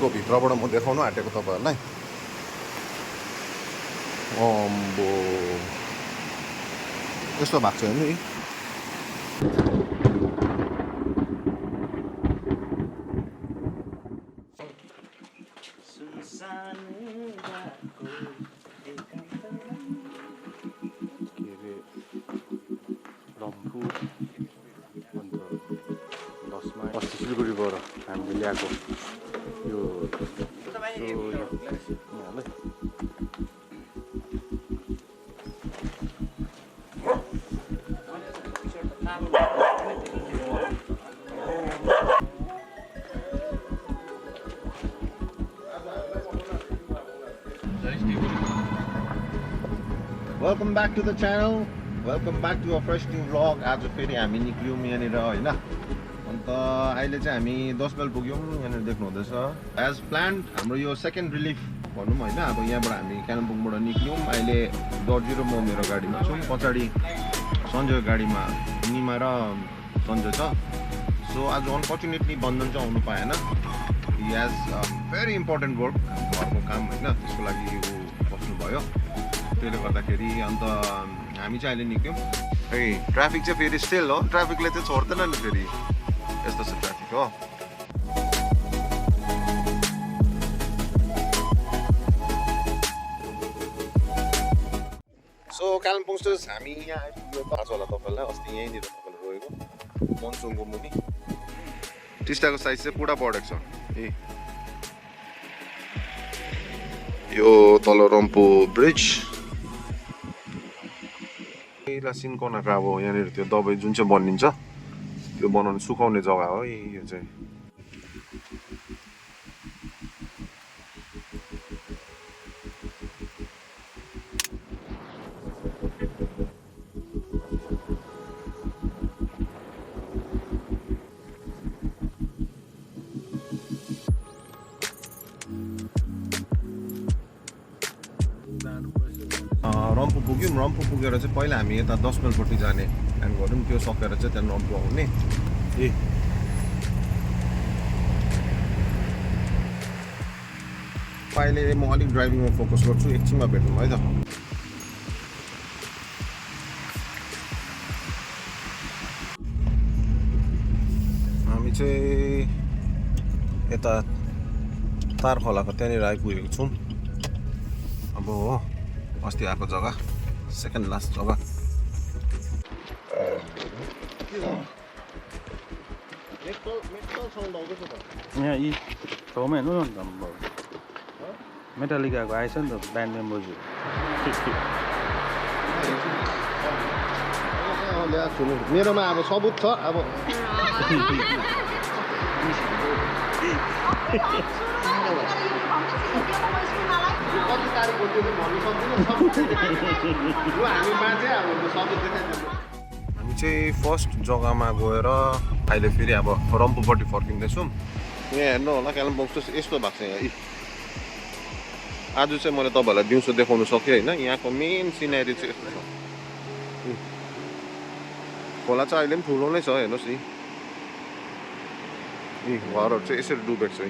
बिल्डिङको भित्रबाट म देखाउन आँटेको तपाईहरुलाई अम्बो यस्तो भएको छ नि सिलगढीबाट हामीले ल्याएको यो Welcome back to the channel. Welcome back to a fresh new vlog. आज फेरि हामी निक्ल्यौं यहाँनिर हैन अन्त अहिले चाहिँ हामी 10 माइल पुग्यौं यहाँनिर देख्नु हुँदैछ एज प्लान्ड हाम्रो यो सेकेन्ड रिलिफ भनौं हैन अब यहाँबाट हामी कालिम्पोङबाट निक्ल्यौं अहिले दर्जी र म मेरो गाडीमा छौं पछाडी सञ्जय गाडीमा निमा र सञ्जय छ सो आज अनफर्चुनेटली बन्धन चाहिँ आउनु पाएन he has very important work घरको काम हैन त्यसको लागि उ बस्नु भयो त्यसले गर्दाखेरि अन्त हामी चाहिँ अहिले निक्ल्यौं ए ट्राफिक चाहिँ फेरि स्टिल हो ट्राफिकले चाहिँ छोड्दैन नि फेरि यस्तो छ ट्राफिक हो सो कालिम्पोङ स्टेज हामी यहाँ आइपुग्यो थाहा छ होला तपाईलाई अस्ति यहीँनिर तपाईले रोएको मनसुङको मुनि टिस्टाको साइज चाहिँ पुरा बढेको छ ए यो तल रम्पू ब्रिज पहिला सिन्कोनाको अब यहाँनिर त्यो दबाई जुन चाहिँ बनिन्छ त्यो बनाउनु सुकाउने जग्गा हो यो चाहिँ रम्फू पुग्यौँ रम्फू पुगेर चाहिँ पहिला हामी यता 10 माइलपट्टि जाने प्लान गऱ्यौँ त्यो सकेर चाहिँ त्यहाँ रम्फू आउने ए अहिले म अलिक ड्राइभिङमा फोकस गर्छु एकछिनमा भेटौँ है त हामी चाहिँ यता तारखोलाको त्यहाँनिर आइपुगेको छौँ अब हो अस्ति आएको जग्गा सेकेन्ड लास्ट जग्गा यहाँ यी ठाउँमा हेर्नु न त मेटालिकाको आएछ नि त ब्यान्ड मेम्बर्सहरू मेरोमा अब सबुत छ अब कति तारिक भन्नु हामी चाहिँ फर्स्ट जग्गामा गएर अहिले फेरि अब रम्फूपट्टि फर्किँदैछौँ यहाँ हेर्नु होला कालिम्पोङ यस्तो भएको छ यहाँ आज चाहिँ मैले तपाईँहरूलाई दिउँसो देखाउनु सकेँ होइन यहाँको मेन सिनेरी चाहिँ यस्तो छ खोला चाहिँ अहिले पनि ठुलो नै छ हेर्नुहोस् यी घरहरू चाहिँ यसरी डुबेको छ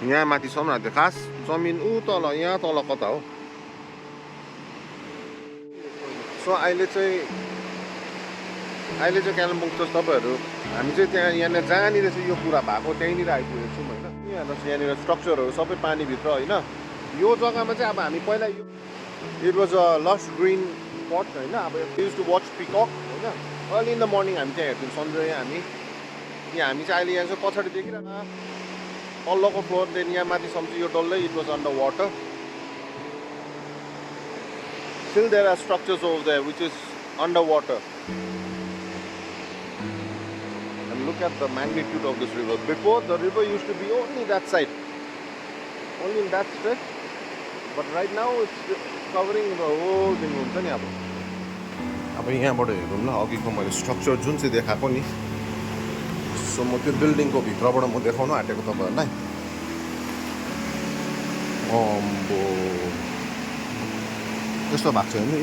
यहाँ माथिसम्म राख्यो खास जमिन ऊ तल यहाँ तल कता हो सो अहिले चाहिँ कालिम्पोङ चाहिँ तपाईँहरू हामी चाहिँ त्यहाँ यहाँनिर जहाँनिर चाहिँ यो कुरा भएको त्यहीँनिर आइपुगेको छौँ होइन हेर्नुहोस् यहाँनिर स्ट्रक्चरहरू सबै पानीभित्र होइन यो जग्गामा चाहिँ अब हामी पहिला यो it was a lost green spot होइन अब युज टु वाच पिकक होइन अर्ली इन द मर्निङ हामी त्यहाँ हेर्थ्यौँ सन्जय हामी चाहिँ अहिले यहाँ चाहिँ पछाडि देखिरहेको तल्लोको फ्लोरदेखि यहाँ माथिसम्म यो डल्लै it was under water still there are structures over there which is under water and look at the magnitude of this river before the river used to be only that side only in that stretch but right now it's covering the whole thing हुन्छ नि अब यहाँबाट हेरौँ ल अघिको मैले structure जुन चाहिँ देखाएको नि सो म त्यो बिल्डिङको भित्रबाट म देखाउन आँटेको तपाईहरुलाई अम्बो यस्तो भएको छ नि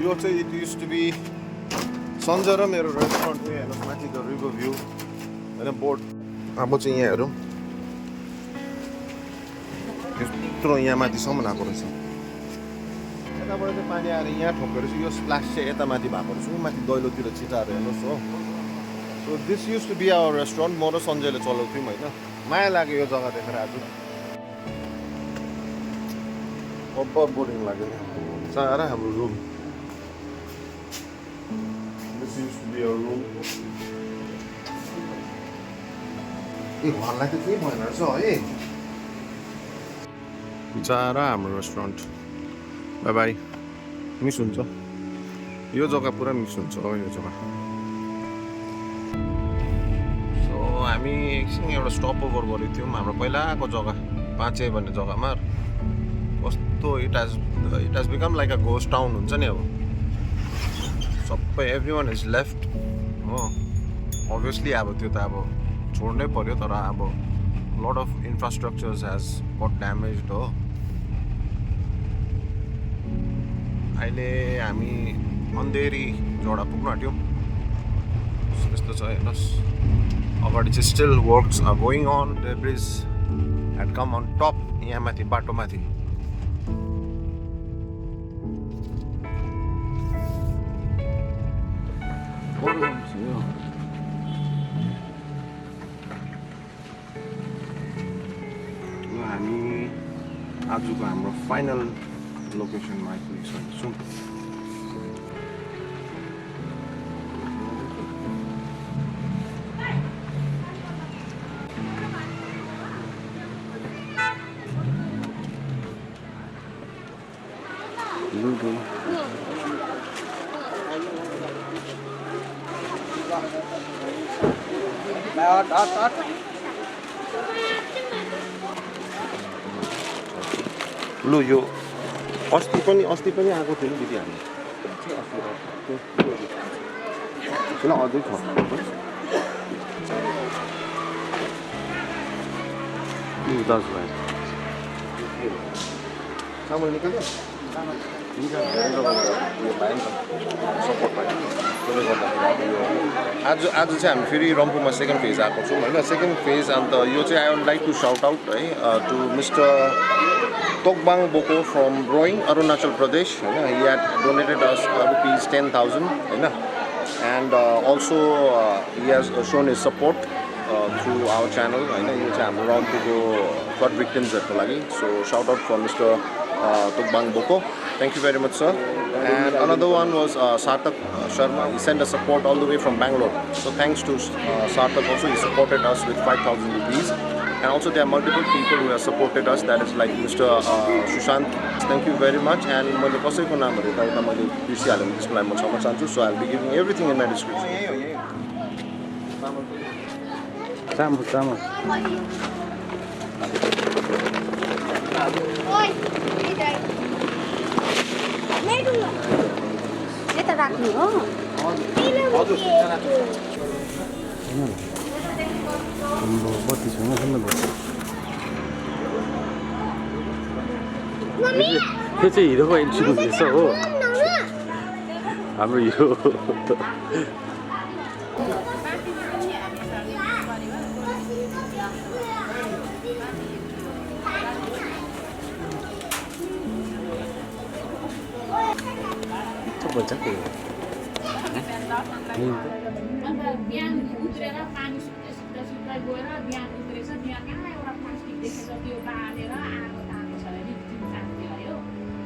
यो चाहिँ it used to be Sanjay र मेरो रेस्टुरेन्ट थियो हेर्नुहोस् माथि द रिभर भ्यू होइन बोर्ड अब चाहिँ यहाँ हेरौँ यत्रो यहाँ माथिसम्म आएको रहेछ यताबाट चाहिँ पानी आएर यहाँ ठोकेर चाहिँ यो स्प्लास चाहिँ यता माथि भएको रहेछ माथि दैलोतिर छिटाएर हेर्नुहोस् हो so this use to be our restaurant म र सञ्जयले चलाउँथ्यौँ होइन माया लाग्यो यो जग्गा देखेर आज अब्बर बोरिङ लाग्यो सारा हाम्रो room this use to be our room ए घरलाई त केही भएन रहेछ है बिचारा हाम्रो रेस्टुरेन्ट बाई बाई मिस हुन्छ यो जग्गा पुरा मिस हुन्छ हो यो जग्गा सो हामी एकछिन एउटा स्टप ओभर गरेको थियौँ हाम्रो पहिलाको जग्गा पाँचे भन्ने जग्गामा कस्तो it has become like a ghost town हुन्छ नि अब सबै एभ्री वान इज लेफ्ट हो अभियसली अब त्यो त अब छोड्नै पर्यो तर अब lot of infrastructures has got damaged हो अहिले हामी अन्धेरी झोडा पुग्न आँट्यौँ यस्तो छ हेर्नुहोस् अगाडि चाहिँ still works are going on debris had come on top यहाँ माथि बाटोमाथि हामी आजको हाम्रो फाइनल लोकेसनमा आइपुगेको छौँ लु यो अस्ति पनि आएको थियो नि दिदी हामी किन अझै छ चामल निकाल्यो आज चाहिँ हामी फेरि रम्फूमा सेकेन्ड फेज आएको छौँ होइन सेकेन्ड फेज अन्त यो चाहिँ I would like to shout out है to mister Tokbang Boko from Roing Arunachal Pradesh. He had donated us rupees 10,000, and also he has shown his support through our channel. He is around to go flood victims at Kalagi. So shout out for Mr. Tokbang Boko. Thank you very much, sir. And another one was Sarthak Sharma. He sent us support all the way from Bangalore. So thanks to Sarthak also, he supported us with 5,000 rupees. And also there are multiple people who have supported us, that is like Mr.Sushant. Thank you very much. And so I'll be giving everything in my description. त्यो चाहिँ हिरोको entry हुँदैछ हो हाम्रो hero बिहान उत्रेर पानी सुत्दै गएर बिहान उत्रेछ बिहान कहाँ एउटा प्लास्टिक देखेछ त्यो बालेर आगो तातो छ अरे तिन तातो आयो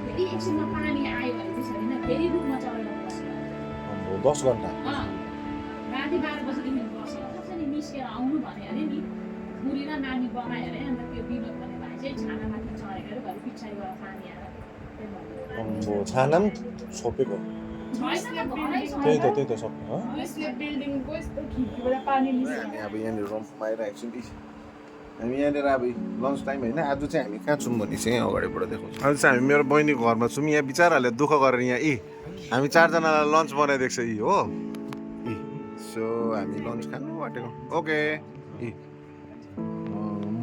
फेरि एकछिनमा पानी आयो भने त्यसरी नै फेरि रुममा चढेर बस्यो 10 घण्टा राति 12 बजेदेखि बसेर कसरी निस्केर आउनु भने अरे नि बुढी र नानी बनायो अरे अन्त त्यो विनोद भन्ने भाइ चाहिँ छानामाथि चढेको अरे भरे पछाडि गएर पानी आएर छाना पनि छोपेको त्यही त सब अब यहाँनिर रम्फूमा आइरहेको छौँ कि हामी यहाँनिर अब लन्च टाइम होइन आज चाहिँ हामी कहाँ छौँ भने चाहिँ अगाडिबाट देखाउँछौँ आज चाहिँ हामी मेरो बहिनीको घरमा छौँ यहाँ बिचराहरूले दुःख गरेर यहाँ हामी 4 जनालाई लन्च बनाइदिएको छ हो सो हामी लन्च खानु आँटेको ओके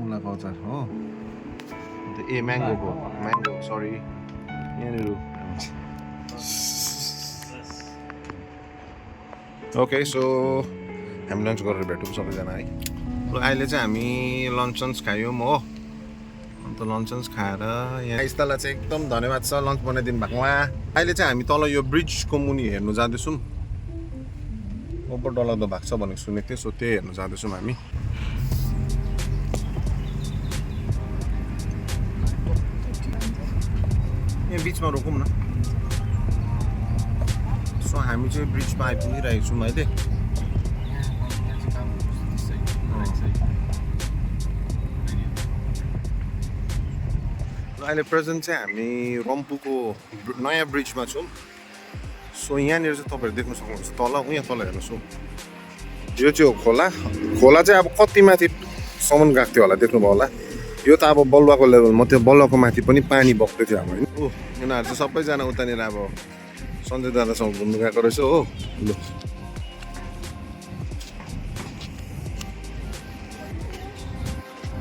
मुलाको अचार हो अन्त म्याङ्गो सरी यहाँनिर ओके सो हामी लन्च गरेर भेटौँ सबैजना है ल अहिले चाहिँ हामी लन्च खायौँ हो अन्त लन्च खाएर यहाँ आइस्तालाई चाहिँ एकदम धन्यवाद छ लन्च बनाइदिनु भएकोमा अहिले चाहिँ हामी तल यो ब्रिजको मुनि हेर्नु जाँदैछौँ ओभर डलाउँदो भएको छ भनेको सुनेको थिएँ सो त्यही हेर्नु जाँदैछौँ हामी यहाँ बिचमा रोकौँ न सो हामी चाहिँ ब्रिजमा आइपुगिरहेको छौँ अहिले अहिले प्रेजेन्ट चाहिँ हामी रम्फूको नयाँ ब्रिजमा छौँ सो यहाँनिर चाहिँ तपाईँहरू देख्न सक्नुहुन्छ तल यहाँ तल हेर्नुहोस् हो यो चाहिँ हो खोला चाहिँ अब कति माथिसम्म गएको थियो होला देख्नुभयो होला यो त अब बलुवाको लेभलमा त्यो बलुवाको माथि पनि पानी बग्दै थियो अब होइन ओ यिनीहरू चाहिँ सबैजना उतानिर अब सञ्जय दादासँग घुम्नु गएको रहेछ हो ल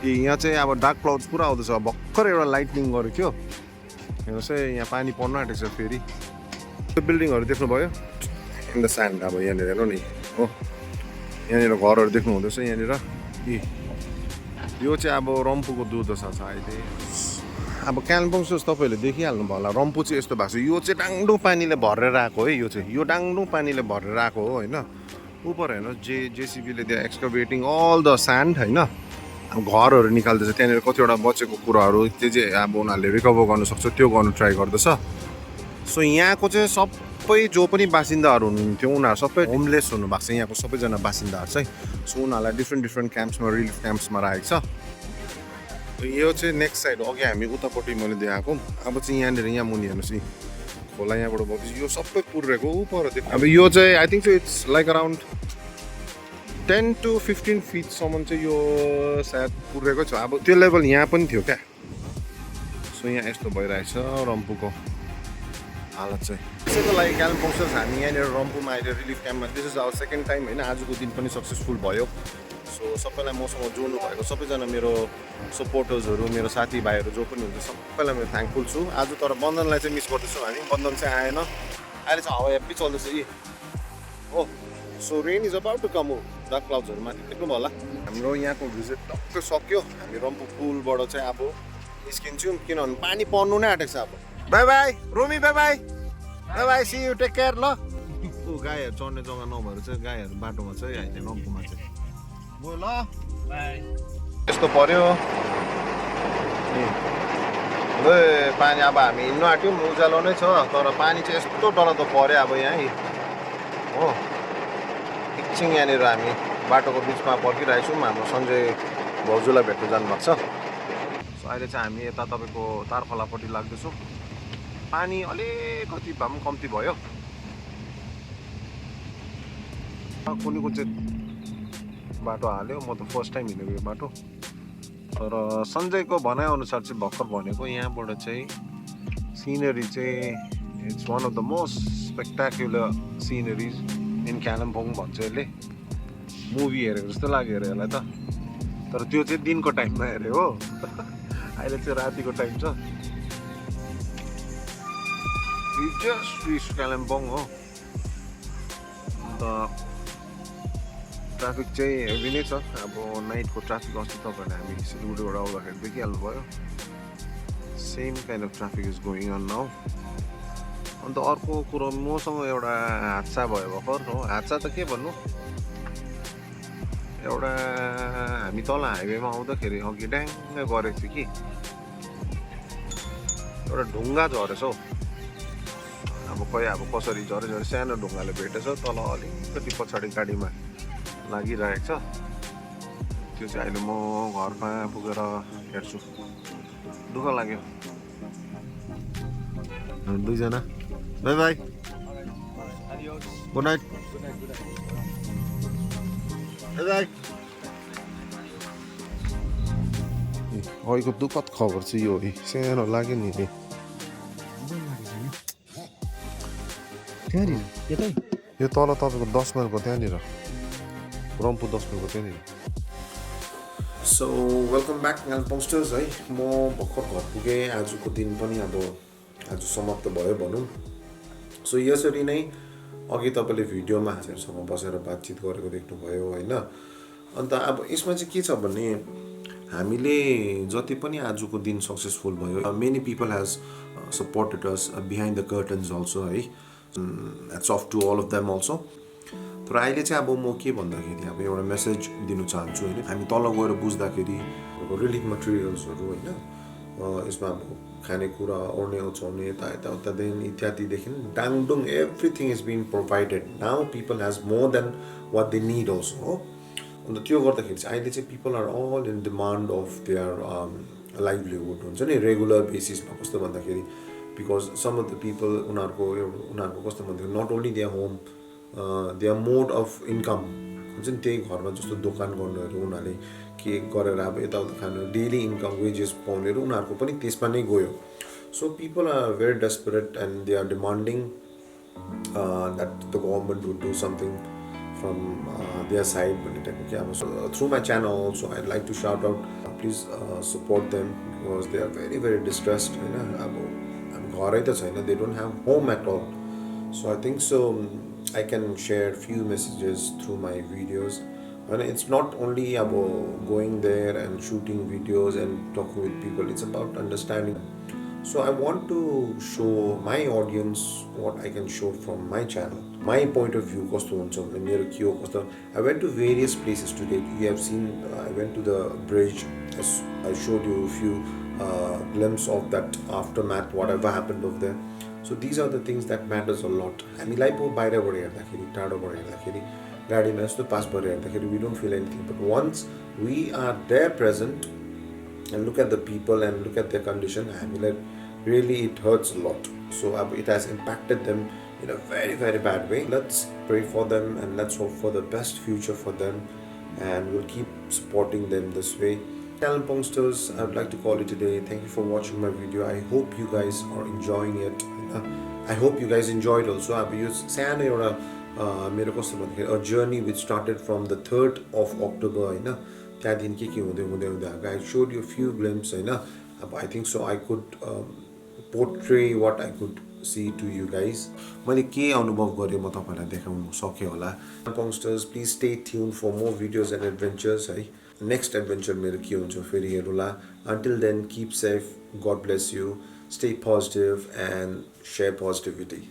यहाँ चाहिँ अब डार्क क्लाउड्स पुरा आउँदैछ भर्खर एउटा लाइटनिङ गरेको थियो हेर्नुहोस् है यहाँ पानी पर्न आँटेको छ फेरि त्यो बिल्डिङहरू देख्नुभयो इन द स्यान्ड अब यहाँनिर हेर्नु नि हो यहाँनिर घरहरू देख्नु हुँदैछ यहाँनिर यो चाहिँ अब रम्फूको दुर्दशा छ अहिले अब कालिम्पोङ जस्तो तपाईँहरूले देखिहाल्नु भयो होला रम्फू चाहिँ यस्तो भएको छ यो चाहिँ डाङडुङ पानीले भरेर आएको है यो चाहिँ यो डाङडुङ पानीले भरेर आएको हो होइन उपर हेर्नुहोस् जेसिबीले त्यहाँ एक्सकभेटिङ अल द स्यान्ड होइन अब घरहरू निकाल्दैछ त्यहाँनिर कतिवटा बचेको कुराहरू त्यो चाहिँ अब उनीहरूले रिकभर गर्नु सक्छ त्यो गर्नु ट्राई गर्दैछ सो यहाँको चाहिँ सबै जो पनि बासिन्दाहरू हुनुहुन्थ्यो उनीहरू सबै होमलेस हुनुभएको छ यहाँको सबैजना बासिन्दाहरू चाहिँ सो उनीहरूलाई डिफ्रेन्ट क्याम्प्समा रिलिफ क्याम्प्समा राखेको छ यो चाहिँ नेक्स्ट साइड अघि हामी उतापट्टि मैले देखाएको अब चाहिँ यहाँनिर यहाँ मुनि हेर्नुहोस् नि खोला यहाँबाट बग्दैछ यो सबै पुरेको पर अब यो चाहिँ I think so it's like around 10 to 15 फिटसम्म चाहिँ यो सायद पुरेको छ अब त्यो लेभल यहाँ पनि थियो क्या सो यहाँ यस्तो भइरहेछ रम्फूको हालत चाहिँ त्यसैको लागि कालिम्पोङ हामी यहाँनिर रम्फूमा अहिले रिलिफ क्याम्पमा this is our second time होइन आजको दिन पनि सक्सेसफुल भयो सो सबैलाई मसँग जोड्नु भएको सबैजना मेरो सपोर्टर्सहरू मेरो साथीभाइहरू जो पनि हुन्छ सबैलाई म थ्याङ्कफुल छु आज तर बन्धनलाई चाहिँ मिस गर्दैछु हामी बन्धन चाहिँ आएन अहिले चाहिँ हावा हेप्पी चल्दैछ यी हो so rain is about to come हो डार्क क्लाउड्सहरू माथि देख्नुभयो होला हाम्रो यहाँको भिजिट टक्कै सक्यो हामी रम्फू पुलबाट चाहिँ अब निस्किन्छौँ किनभने पानी पर्नु नै आँटेको छ अब bye bye Romi bye bye bye bye see you take care ल गाईहरू चढ्ने जग्गा नभएर चाहिँ गाईहरू बाटोमा चाहिँ अहिले रम्फूमा चाहिँ गयो ल यस्तो पर्यो ल पानी अब हामी हिँड्नु आँट्यौँ उज्यालो नै छ तर पानी चाहिँ यस्तो डरलाग्दो पर्यो अब यहाँ हो एकछिन यहाँनिर हामी बाटोको बिचमा पर्खिरहेको छौँ हाम्रो सञ्जय भाउजूलाई भेट्नु जानुभएको छ सो अहिले चाहिँ हामी यता तपाईँको तारखोलापट्टि लाग्दैछौँ पानी अलिकति भए पनि कम्ती भयो कुनै चाहिँ बाटो हाल्यो म त फर्स्ट टाइम हिँडेको यो बाटो तर सञ्जयको भनाइअनुसार चाहिँ भर्खर भनेको यहाँबाट चाहिँ सिनेरी चाहिँ it's one of the most spectacular sceneries in Kalimpong भन्छ यसले मुभी हेरेको जस्तो लाग्यो अरे यसलाई त तर त्यो चाहिँ दिनको टाइममा हेऱ्यो हो अहिले चाहिँ रातिको टाइम छ जस्ट रिच कालिम्पोङ हो अन्त ट्राफिक चाहिँ हेभी नै छ अब नाइटको ट्राफिक अस्ति तपाईँहरूले हामी सिलगढीबाट आउँदाखेरि देखिहाल्नु भयो same kind of traffic is going on now अन्त अर्को कुरो मसँग एउटा हादसा भयो भर्खर हो हादसा त के भन्नु एउटा हामी तल हाइवेमा आउँदाखेरि अघि ड्याङ्ग गरेको थियो कि एउटा ढुङ्गा झरेछ हौ अब खै अब कसरी झरे सानो ढुङ्गाले भेटेछ तल अलिकति पछाडि गाडीमा लागिरहेको छ त्यो चाहिँ अहिले म घरमा पुगेर हेर्छु दुःख लाग्यो दुईजना by by good night by by अहिलेको दुःखद खबर चाहिँ यो सानो लाग्यो नि यो तल तपाईँको 10 माइलको त्यहाँनिर रम्फू 10 माइलको त्यहाँनिर सो वेलकम ब्याक कालिम्पोङस्टर्स है म भर्खर घर पुगेँ आजको दिन पनि अब आज समाप्त भयो भनौँ सो यसरी नै अघि तपाईँले भिडियोमा हामीहरूसँग बसेर बातचित गरेको देख्नुभयो होइन अन्त अब यसमा चाहिँ के छ भने हामीले जति पनि आजको दिन सक्सेसफुल भयो many people has supported us behind the curtains also है hats off to all of them also तर अहिले चाहिँ अब म के भन्दाखेरि अब एउटा मेसेज दिनु चाहन्छु होइन हामी तल गएर बुझ्दाखेरि रिलिफ मटेरियल्सहरू होइन यसमा अब खानेकुरा ओर्ने ओछ्याउने यताउतादेखि इत्यादिदेखि डाङडुङ everything is been provided now people has more than what they need also हो अन्त त्यो गर्दाखेरि चाहिँ अहिले चाहिँ people are all in demand of their livelihood हुन्छ नि रेगुलर बेसिसमा कस्तो भन्दाखेरि because some of the people उनीहरूको कस्तो भन्दाखेरि not only their home their mode of income हुन्छ नि त्यही घरमा जस्तो दोकान गर्नेहरू उनीहरूले के गरेर अब यताउता खानु डेली इन्कम वेजेस पाउनेहरू उनीहरूको पनि त्यसमा नै गयो so people are very desperate and they are demanding that the government would do something from their side भन्ने टाइपको के अब through my channel also I'd like to shout out please support them because they are very very distressed होइन अब घरै त छैन they don't have home at all so I think so I can share few messages through my videos and it's not only about going there and shooting videos and talking with people it's about understanding so I want to show my audience what I can show from my channel my point of view कस्तो हुन्छ भने मेरो के हो कस्तो I went to various places today you have seen I went to the bridge I showed you a few glimpse of that aftermath whatever happened over there so these are the things that matters a lot हामीलाई पो बाहिरबाट हेर्दाखेरि टाढोबाट हेर्दाखेरि गाडीमा यस्तो पासबाट हेर्दाखेरि we don't feel anything but once we are there present and look at the people and look at their condition हामीलाई really it hurts a lot so it has impacted them in a very very bad way let's pray for them and let's hope for the best future for them and we'll keep supporting them this way Kalimpongsters I would like to call it today thank you for watching my video I hope you guys are enjoying it I hope you guys enjoyed also अब यो सानो एउटा मेरो कस्तो भन्दाखेरि a journey which started from the 3rd of October होइन त्यहाँदेखि के हुँदै हुँदै हुँदै I showed you a few glimpses होइन अब I think so I could portray what I could see to you guys मैले के अनुभव गरेँ म तपाईहरुलाई देखाउन सके होला Kalimpongsters please stay tuned for more videos and adventures है next adventure मेरो के हुन्छ फेरि हेरौँला until then keep safe God bless you stay positive and share positivity